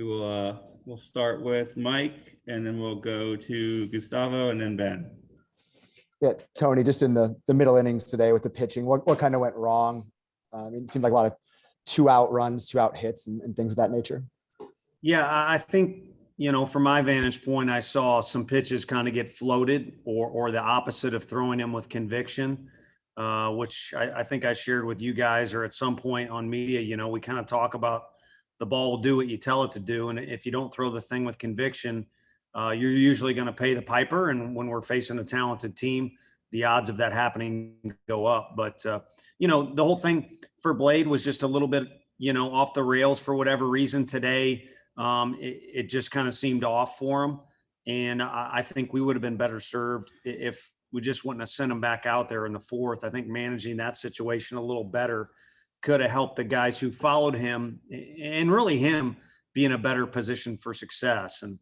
We'll start with Mike, and then we'll go to Gustavo, and then Ben. Yeah, Tony, just in the middle innings today with the pitching, what kind of went wrong? It seemed like a lot of 2-out runs, 2-out hits, and things of that nature. Yeah, I think, from my vantage point, I saw some pitches kind of get floated or the opposite of throwing them with conviction, which I think I shared with you guys or at some point on media. We kind of talk about the ball will do what you tell it to do. And if you don't throw the thing with conviction, you're usually going to pay the piper. And when we're facing a talented team, the odds of that happening go up. But, the whole thing for Blade was just a little bit, off the rails for whatever reason today. It just kind of seemed off for him. And I think we would have been better served if we just wouldn't have sent him back out there in the fourth. I think managing that situation a little better could have helped the guys who followed him and really him be in a better position for success. And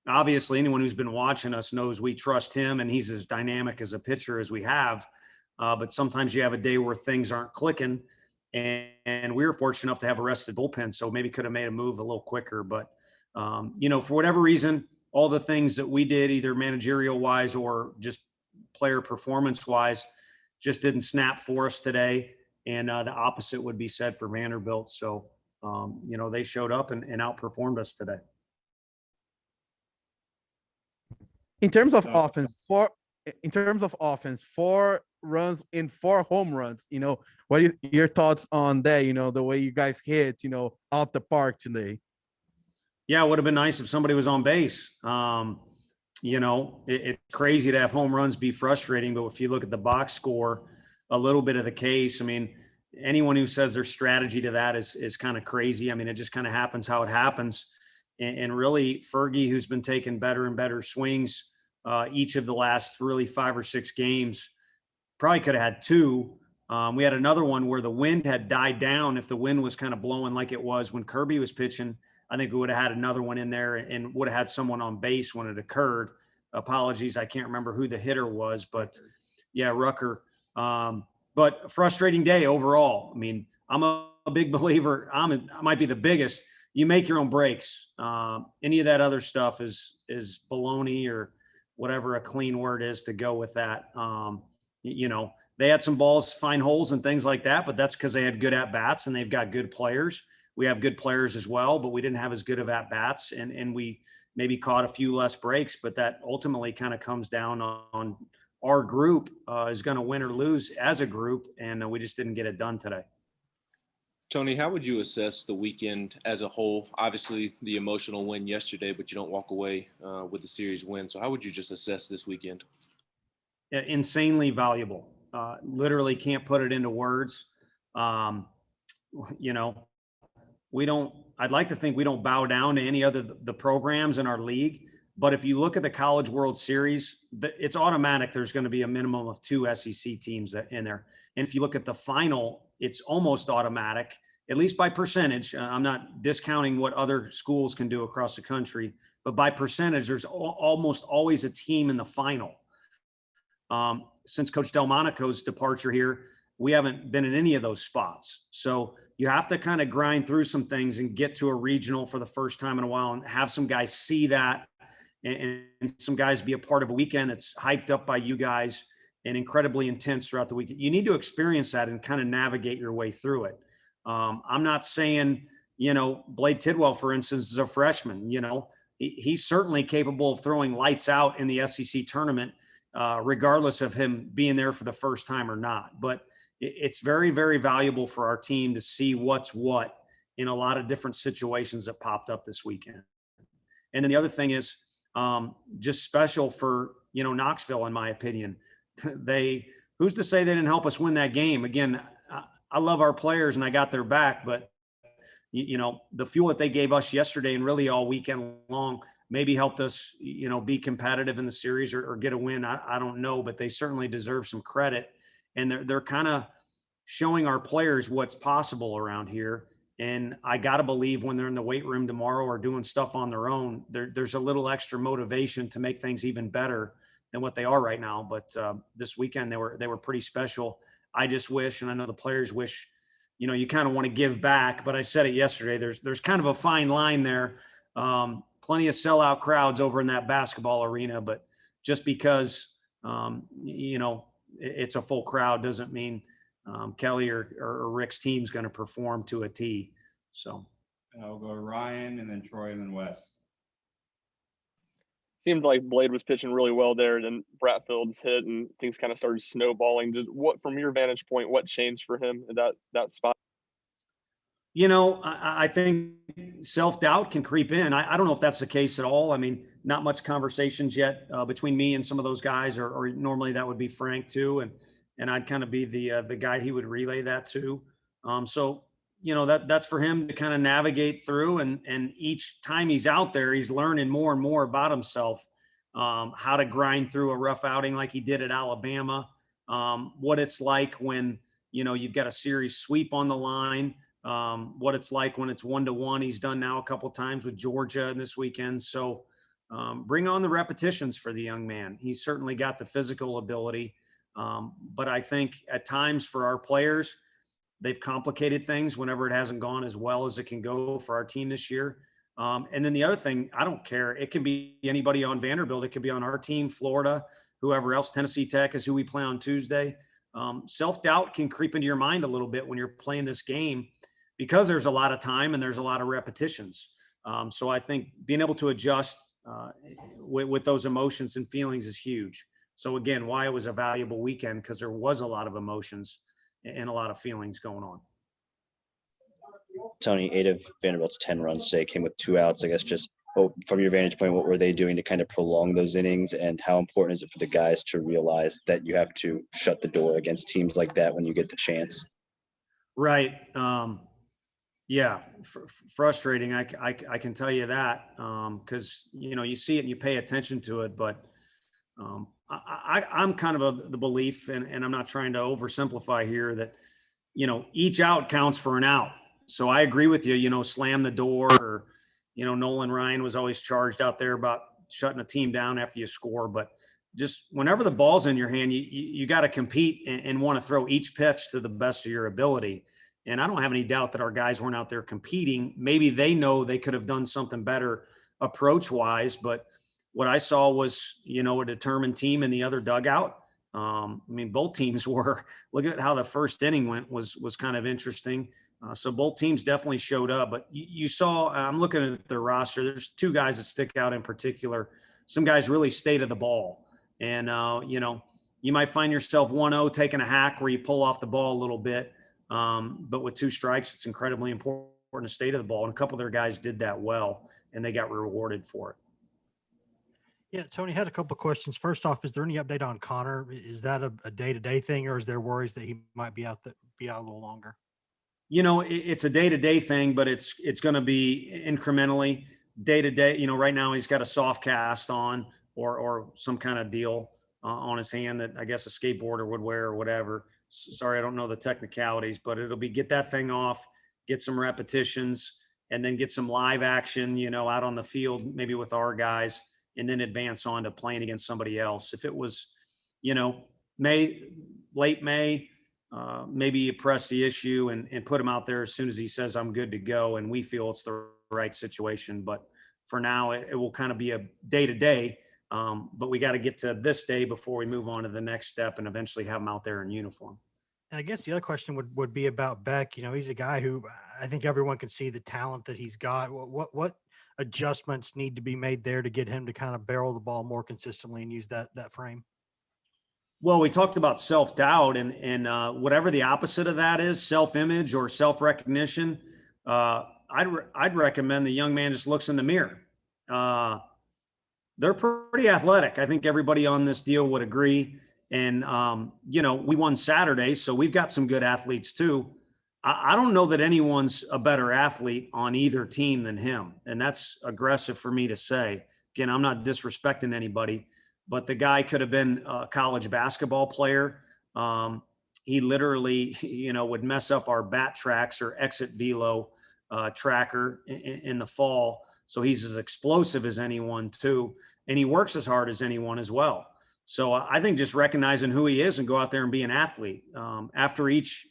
obviously anyone who's been watching us knows we trust him and he's as dynamic as a pitcher as we have. But sometimes you have a day where things aren't clicking. And we were fortunate enough to have a rested bullpen, so maybe could have made a move a little quicker. But, for whatever reason, all the things that we did, either managerial-wise or just player performance-wise, just didn't snap for us today. And the opposite would be said for Vanderbilt. So, they showed up and outperformed us today. In terms of offense, 4 runs in 4 home runs, what are your thoughts on that? The way you guys hit, out the park today. Yeah, it would have been nice if somebody was on base. It's crazy to have home runs be frustrating, but if you look at the box score, a little bit of the case. I mean, anyone who says there's strategy to that is kind of crazy. I mean, it just kind of happens how it happens. And really, Fergie, who's been taking better and better swings each of the last really 5 or 6 games, probably could have had 2. We had another one where the wind had died down. If the wind was kind of blowing like it was when Kirby was pitching, I think we would have had another one in there and would have had someone on base when it occurred. Apologies, I can't remember who the hitter was, but yeah, Rucker. But frustrating day overall. I mean, I'm a big believer. I might be the biggest. You make your own breaks. Any of that other stuff is baloney or whatever a clean word is to go with that. They had some balls find holes and things like that, but that's because they had good at-bats and they've got good players. We have good players as well, but we didn't have as good of at-bats and we maybe caught a few less breaks, but that ultimately kind of comes down on our group is going to win or lose as a group, and we just didn't get it done today. Tony, how would you assess the weekend as a whole? Obviously, the emotional win yesterday, but you don't walk away with the series win. So how would you just assess this weekend? Insanely valuable. Literally can't put it into words. I'd like to think we don't bow down to any other the programs in our league. But if you look at the College World Series, it's automatic. There's going to be a minimum of 2 SEC teams in there. And if you look at the final, it's almost automatic, at least by percentage. I'm not discounting what other schools can do across the country, but by percentage, there's almost always a team in the final. Since Coach Delmonico's departure here, we haven't been in any of those spots. So you have to kind of grind through some things and get to a regional for the first time in a while and have some guys see that and some guys be a part of a weekend that's hyped up by you guys and incredibly intense throughout the weekend. You need to experience that and kind of navigate your way through it. I'm not saying, Blade Tidwell, for instance, is a freshman. He's certainly capable of throwing lights out in the SEC tournament, regardless of him being there for the first time or not. But it's very, very valuable for our team to see what's what in a lot of different situations that popped up this weekend. And then the other thing is just special for, Knoxville, in my opinion. Who's to say they didn't help us win that game? Again, I love our players and I got their back, but the fuel that they gave us yesterday and really all weekend long maybe helped us, be competitive in the series or get a win. I don't know, but they certainly deserve some credit. And they're kind of showing our players what's possible around here. And I got to believe when they're in the weight room tomorrow or doing stuff on their own, there's a little extra motivation to make things even better than what they are right now. But this weekend, they were pretty special. I just wish, and I know the players wish, you kind of want to give back, but I said it yesterday, there's kind of a fine line there plenty of sellout crowds over in that basketball arena, but just because, it's a full crowd doesn't mean Kelly or Rick's team's going to perform to a T. So I'll go Ryan and then Troy and then Wes. Seemed like Blade was pitching really well there. Then Bratfield's hit and things kind of started snowballing. Just what, from your vantage point, what changed for him in that spot? I think self-doubt can creep in. I don't know if that's the case at all. I mean, not much conversations yet between me and some of those guys, or normally that would be Frank too. And I'd kind of be the guy he would relay that to. So, that's for him to kind of navigate through. And each time he's out there, he's learning more and more about himself, how to grind through a rough outing like he did at Alabama, what it's like when, you've got a series sweep on the line, what it's like when it's 1-1. He's done now a couple times with Georgia this weekend. So bring on the repetitions for the young man. He's certainly got the physical ability. But I think at times for our players, they've complicated things whenever it hasn't gone as well as it can go for our team this year. And then the other thing, I don't care. It can be anybody on Vanderbilt. It could be on our team, Florida, whoever else. Tennessee Tech is who we play on Tuesday. Self-doubt can creep into your mind a little bit when you're playing this game because there's a lot of time and there's a lot of repetitions. So I think being able to adjust with those emotions and feelings is huge. So again, why it was a valuable weekend, because there was a lot of emotions and a lot of feelings going on. Tony, 8 of Vanderbilt's 10 runs today came with 2 outs. I guess just from your vantage point, what were they doing to kind of prolong those innings, and how important is it for the guys to realize that you have to shut the door against teams like that when you get the chance? Right. Yeah, frustrating. I can tell you that because, you see it and you pay attention to it, but I'm kind of the belief, and I'm not trying to oversimplify here, that, each out counts for an out. So I agree with you, slam the door, or, Nolan Ryan was always charged out there about shutting a team down after you score. But just whenever the ball's in your hand, you got to compete and want to throw each pitch to the best of your ability. And I don't have any doubt that our guys weren't out there competing. Maybe they know they could have done something better approach-wise, but what I saw was, a determined team in the other dugout. Both teams were. Look at how the first inning went was kind of interesting. So both teams definitely showed up. But you saw, I'm looking at their roster, there's 2 guys that stick out in particular. Some guys really stay to the ball. And, you might find yourself 1-0 taking a hack where you pull off the ball a little bit. But with 2 strikes, it's incredibly important to stay to the ball. And a couple of their guys did that well, and they got rewarded for it. Yeah, Tony, had a couple of questions. First off, is there any update on Connor? Is that a day-to-day thing, or is there worries that he might be out a little longer? It's a day-to-day thing, but it's going to be incrementally day-to-day. Right now he's got a soft cast on or some kind of deal on his hand that I guess a skateboarder would wear or whatever. Sorry, I don't know the technicalities, but it'll be get that thing off, get some repetitions, and then get some live action, out on the field, maybe with our guys, and then advance on to playing against somebody else. If it was, late May, maybe you press the issue and put him out there as soon as he says, I'm good to go, and we feel it's the right situation. But for now, it will kind of be a day-to-day, but we got to get to this day before we move on to the next step and eventually have him out there in uniform. And I guess the other question would be about Beck. He's a guy who I think everyone can see the talent that he's got. What adjustments need to be made there to get him to kind of barrel the ball more consistently and use that frame? Well, we talked about self-doubt and whatever the opposite of that is, self-image or self-recognition. I'd recommend the young man just looks in the mirror. They're pretty athletic. I think everybody on this deal would agree. And, we won Saturday, so we've got some good athletes too. I don't know that anyone's a better athlete on either team than him. And that's aggressive for me to say. Again, I'm not disrespecting anybody, but the guy could have been a college basketball player. He literally, would mess up our bat tracks or exit velo tracker in the fall. So he's as explosive as anyone too. And he works as hard as anyone as well. So I think just recognizing who he is and go out there and be an athlete. After each,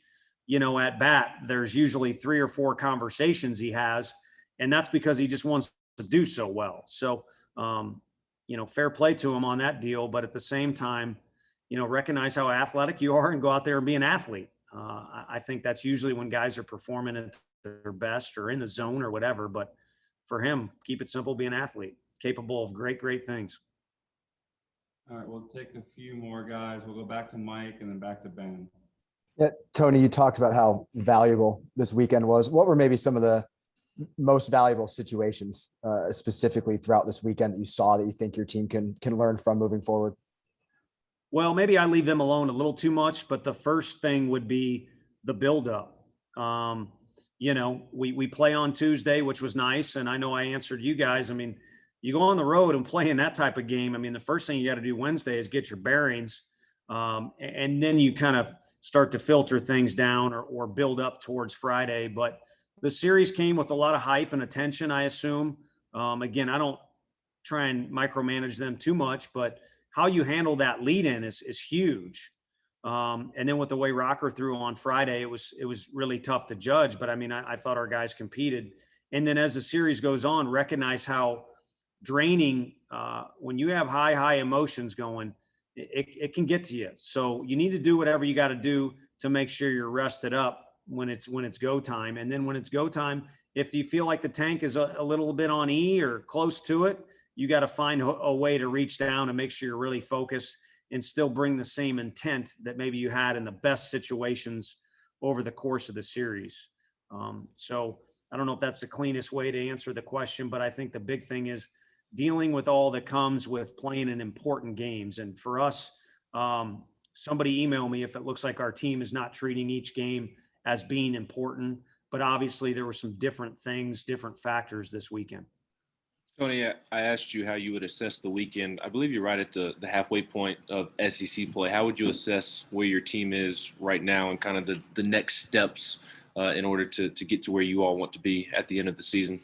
at bat, there's usually 3 or 4 conversations he has. And that's because he just wants to do so well. So, fair play to him on that deal. But at the same time, recognize how athletic you are and go out there and be an athlete. I think that's usually when guys are performing at their best or in the zone or whatever. But for him, keep it simple, be an athlete, capable of great, great things. All right, we'll take a few more guys. We'll go back to Mike and then back to Ben. Yeah, Tony, you talked about how valuable this weekend was. What were maybe some of the most valuable situations specifically throughout this weekend that you saw that you think your team can learn from moving forward? Well, maybe I leave them alone a little too much, but the first thing would be the buildup. We play on Tuesday, which was nice. And I know I answered you guys. I mean, you go on the road and play in that type of game. I mean, the first thing you got to do Wednesday is get your bearings. And then you kind of start to filter things down or build up towards Friday. But the series came with a lot of hype and attention, I assume. Again, I don't try and micromanage them too much, but how you handle that lead in is huge. And then with the way Rocker threw on Friday, it was really tough to judge. But I mean, I thought our guys competed. And then as the series goes on, recognize how draining when you have high emotions going, it can get to you. So you need to do whatever you got to do to make sure you're rested up when it's go time. And then when it's go time, if you feel like the tank is a little bit on E or close to it, you got to find a way to reach down and make sure you're really focused and still bring the same intent that maybe you had in the best situations over the course of the series. So I don't know if that's the cleanest way to answer the question, but I think the big thing is dealing with all that comes with playing in important games. And for us, somebody email me if it looks like our team is not treating each game as being important, but obviously there were some different things, different factors this weekend. Tony, I asked you how you would assess the weekend. I believe you're right at the halfway point of SEC play. How would you assess where your team is right now and kind of the next steps in order to get to where you all want to be at the end of the season?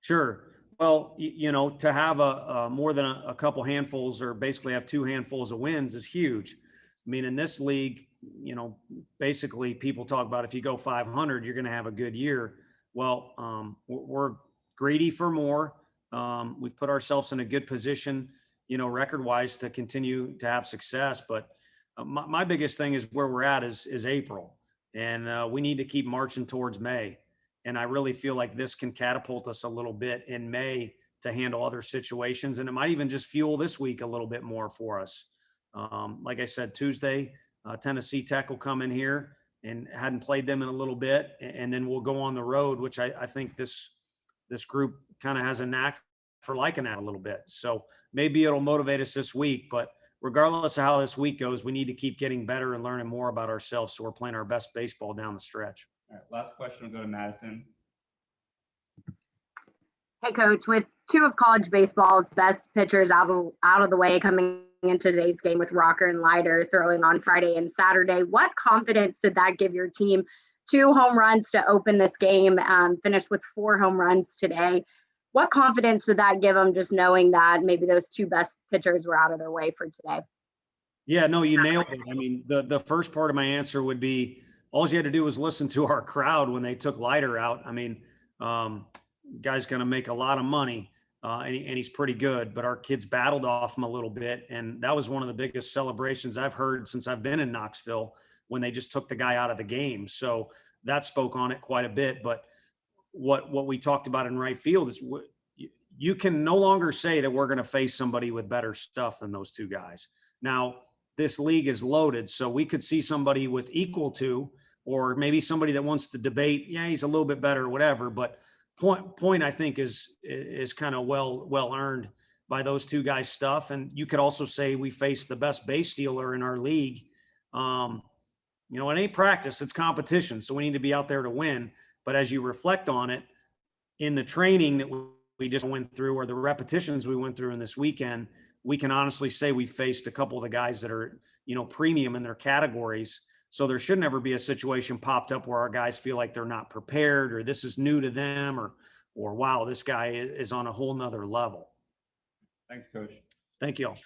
Sure. Well, to have a more than a couple handfuls or basically have two handfuls of wins is huge. I mean, in this league, basically people talk about if you go 500, you're going to have a good year. Well, we're greedy for more. We've put ourselves in a good position, record-wise to continue to have success. But my biggest thing is where we're at is April. And we need to keep marching towards May. And I really feel like this can catapult us a little bit in May to handle other situations. And it might even just fuel this week a little bit more for us. Like I said, Tuesday, Tennessee Tech will come in here and hadn't played them in a little bit. And then we'll go on the road, which I think this group kind of has a knack for liking that a little bit. So maybe it'll motivate us this week, but regardless of how this week goes, we need to keep getting better and learning more about ourselves. So we're playing our best baseball down the stretch. All right, last question will go to Madison. Hey, Coach, with two of college baseball's best pitchers out of the way coming into today's game with Rocker and Leiter throwing on Friday and Saturday, what confidence did that give your team? 2 home runs to open this game, finished with 4 home runs today. What confidence would that give them just knowing that maybe those 2 best pitchers were out of their way for today? Yeah, no, you nailed it. I mean, the first part of my answer would be all you had to do was listen to our crowd when they took Leiter out. I mean, guy's going to make a lot of money and he's pretty good, but our kids battled off him a little bit. And that was one of the biggest celebrations I've heard since I've been in Knoxville when they just took the guy out of the game. So that spoke on it quite a bit. But what we talked about in right field is you can no longer say that we're going to face somebody with better stuff than those 2 guys. Now, this league is loaded, so we could see somebody with equal to, or maybe somebody that wants to debate, yeah, he's a little bit better or whatever. But point I think is kind of well earned by those 2 guys' stuff. And you could also say we face the best base stealer in our league. It ain't practice, it's competition. So we need to be out there to win. But as you reflect on it, in the training that we just went through or the repetitions we went through in this weekend, we can honestly say we faced a couple of the guys that are, premium in their categories. So there should never be a situation popped up where our guys feel like they're not prepared or this is new to them or wow, this guy is on a whole nother level. Thanks, Coach. Thank you all.